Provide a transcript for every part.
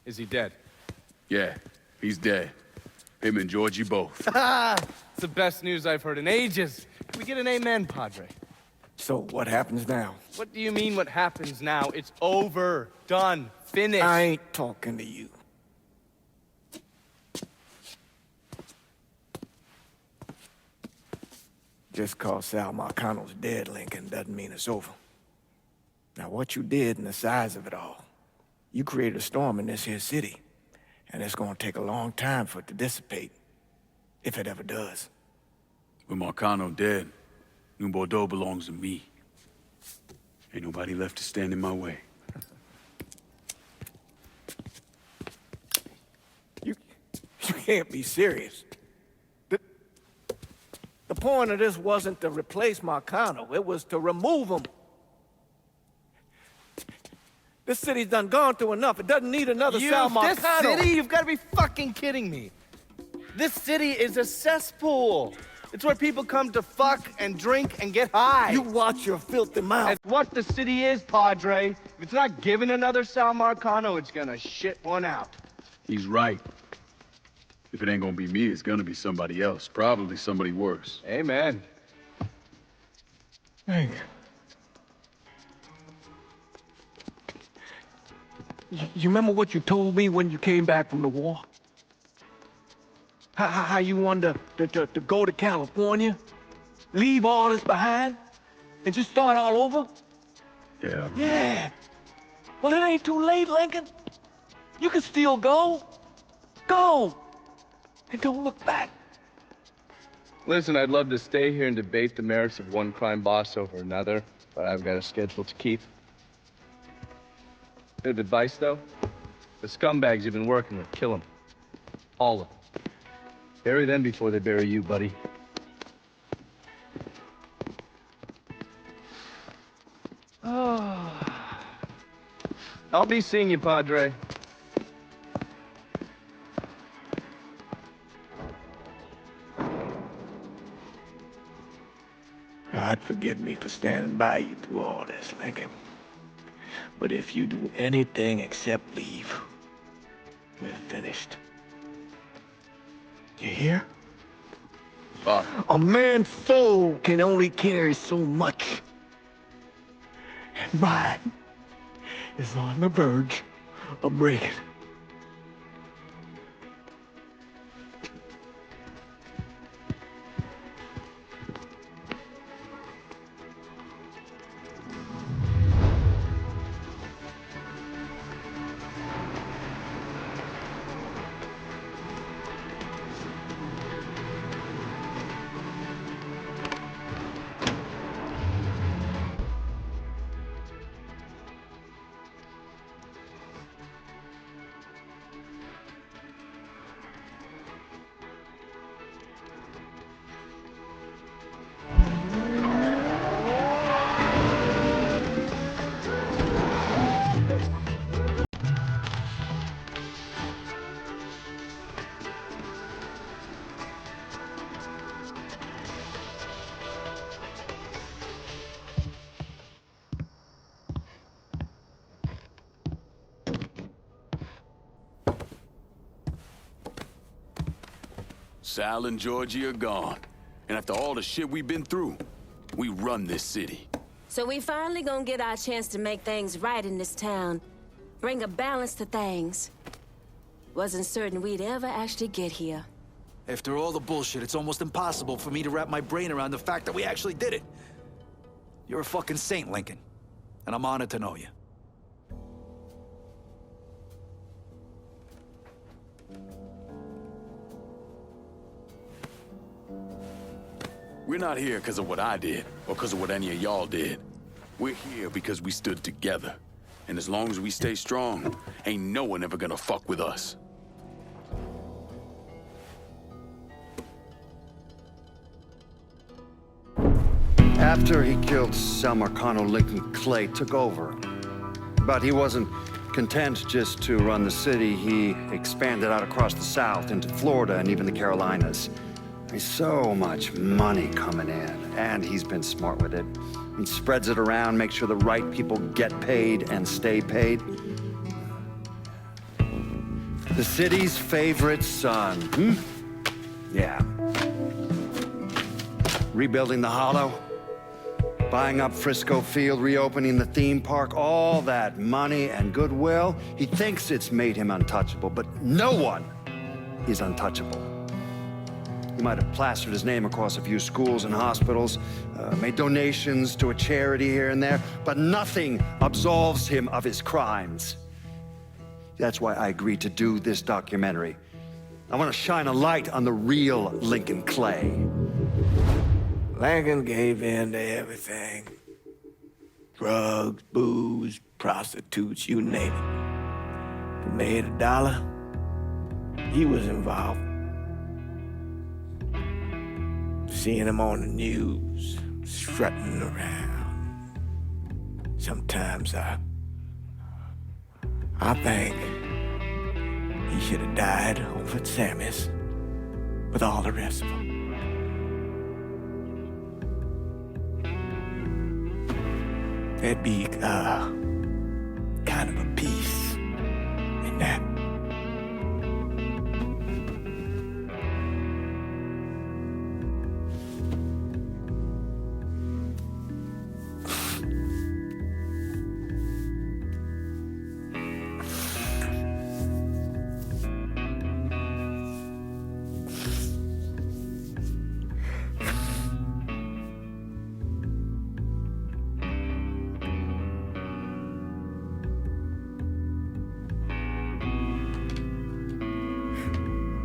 Is he dead? Yeah, he's dead. Him and Georgie both. It's the best news I've heard in ages. Can we get an amen, Padre? So what happens now? What do you mean what happens now? It's over. Done. Finished. I ain't talking to you. Just cause Sal Marcano's dead, Lincoln, doesn't mean it's over. Now, what you did and the size of it all, you created a storm in this here city, and it's gonna take a long time for it to dissipate, if it ever does. With Marcano dead, New Bordeaux belongs to me. Ain't nobody left to stand in my way. You can't be serious. The point of this wasn't to replace Marcano, it was to remove him. This city's done gone through enough. It doesn't need another Sal Marcano. This city? You've got to be fucking kidding me. This city is a cesspool. It's where people come to fuck and drink and get high. You watch your filthy mouth. That's what the city is, Padre. If it's not giving another Sal Marcano, it's gonna shit one out. He's right. If it ain't gonna be me, it's gonna be somebody else. Probably somebody worse. Amen. Hank. You remember what you told me when you came back from the war? How you wanted to go to California, leave all this behind, and just start all over? Yeah. Yeah. Well, it ain't too late, Lincoln. You can still go. Go. And don't look back. Listen, I'd love to stay here and debate the merits of one crime boss over another, but I've got a schedule to keep. Bit of advice, though. The scumbags you've been working with, kill them. All of them. Bury them before they bury you, buddy. Oh. I'll be seeing you, Padre. God forgive me for standing by you through all this, Lincoln. But if you do anything except leave, we're finished. You hear? A man's soul can only carry so much. And mine is on the verge of breaking. Sal and Georgie are gone. And after all the shit we've been through, we run this city. So we finally gonna get our chance to make things right in this town. Bring a balance to things. Wasn't certain we'd ever actually get here. After all the bullshit, it's almost impossible for me to wrap my brain around the fact that we actually did it. You're a fucking saint, Lincoln. And I'm honored to know you. We're not here because of what I did, or because of what any of y'all did. We're here because we stood together. And as long as we stay strong, ain't no one ever gonna fuck with us. After he killed Sal Marcano, Lincoln Clay took over. But he wasn't content just to run the city. He expanded out across the South into Florida and even the Carolinas. There's so much money coming in, and he's been smart with it. He spreads it around, makes sure the right people get paid and stay paid. The city's favorite son, Yeah. Rebuilding the Hollow, buying up Frisco Field, reopening the theme park, all that money and goodwill. He thinks it's made him untouchable, but no one is untouchable. He might have plastered his name across a few schools and hospitals, made donations to a charity here and there, but nothing absolves him of his crimes. That's why I agreed to do this documentary. I want to shine a light on the real Lincoln Clay. Lincoln gave in to everything. Drugs, booze, prostitutes, you name it. If he made $1, he was involved. Seeing him on the news, strutting around. Sometimes I think he should have died over at Sammy's with all the rest of them. There'd be kind of a peace in that.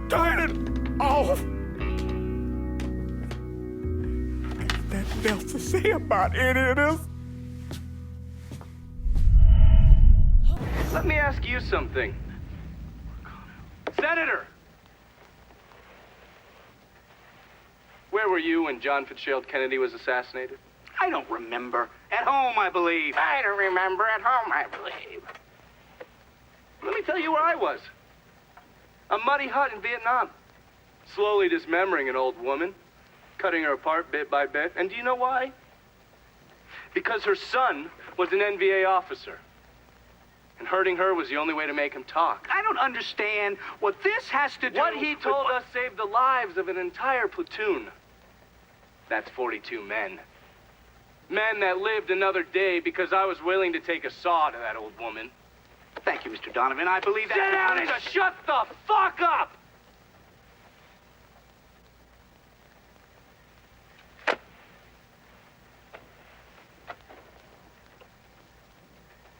Turn it off! There's nothing else to say about any of this. Let me ask you something. Senator! Where were you when John Fitzgerald Kennedy was assassinated? I don't remember. At home, I believe. I don't remember. At home, I believe. Let me tell you where I was. A muddy hut in Vietnam. Slowly dismembering an old woman, cutting her apart bit by bit. And do you know why? Because her son was an NVA officer. And hurting her was the only way to make him talk. I don't understand what this has to do What he with told us saved the lives of an entire platoon. That's 42 men. Men that lived another day because I was willing to take a saw to that old woman. Thank you, Mr. Donovan. I believe that. Sit down and shut the fuck up!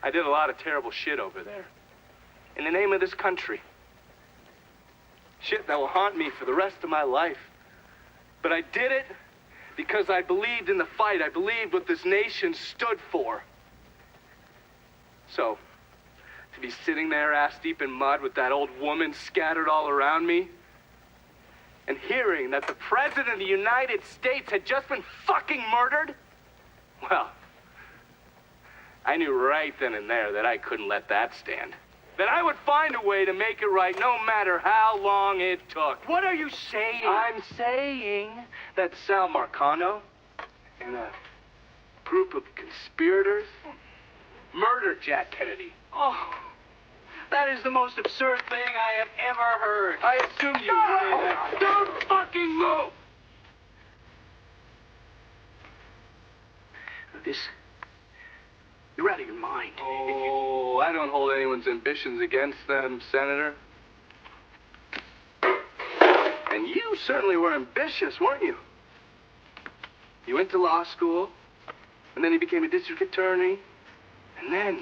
I did a lot of terrible shit over there. In the name of this country. Shit that will haunt me for the rest of my life. But I did it because I believed in the fight. I believed what this nation stood for. So, to be sitting there ass deep in mud with that old woman scattered all around me, and hearing that the President of the United States had just been fucking murdered, well, I knew right then and there that I couldn't let that stand. That I would find a way to make it right no matter how long it took. What are you saying? I'm saying that Sal Marcano and a group of conspirators murdered Jack Kennedy. Oh, that is the most absurd thing I have ever heard. I assume you would say that. Don't fucking move! This... You're out of your mind. Oh, I don't hold anyone's ambitions against them, Senator. And you certainly were ambitious, weren't you? You went to law school, and then you became a district attorney, and then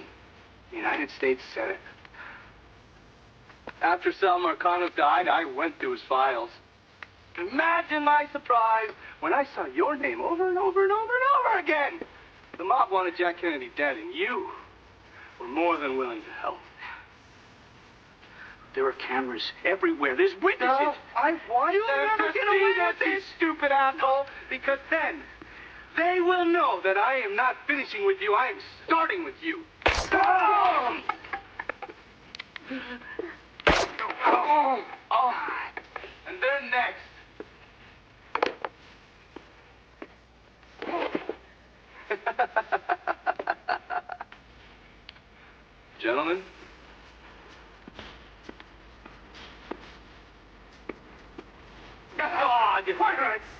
United States Senate. After Sal Marcano died, I went through his files. Imagine my surprise when I saw your name over and over and over and over again. The mob wanted Jack Kennedy dead, and you were more than willing to help. There are cameras everywhere. There's witnesses. No, I want You'll them never to get see away this, with you this. stupid asshole, because then they will know that I am not finishing with you. I am starting with you. Oh! Oh! Oh! And they're next. Gentlemen, I'll get...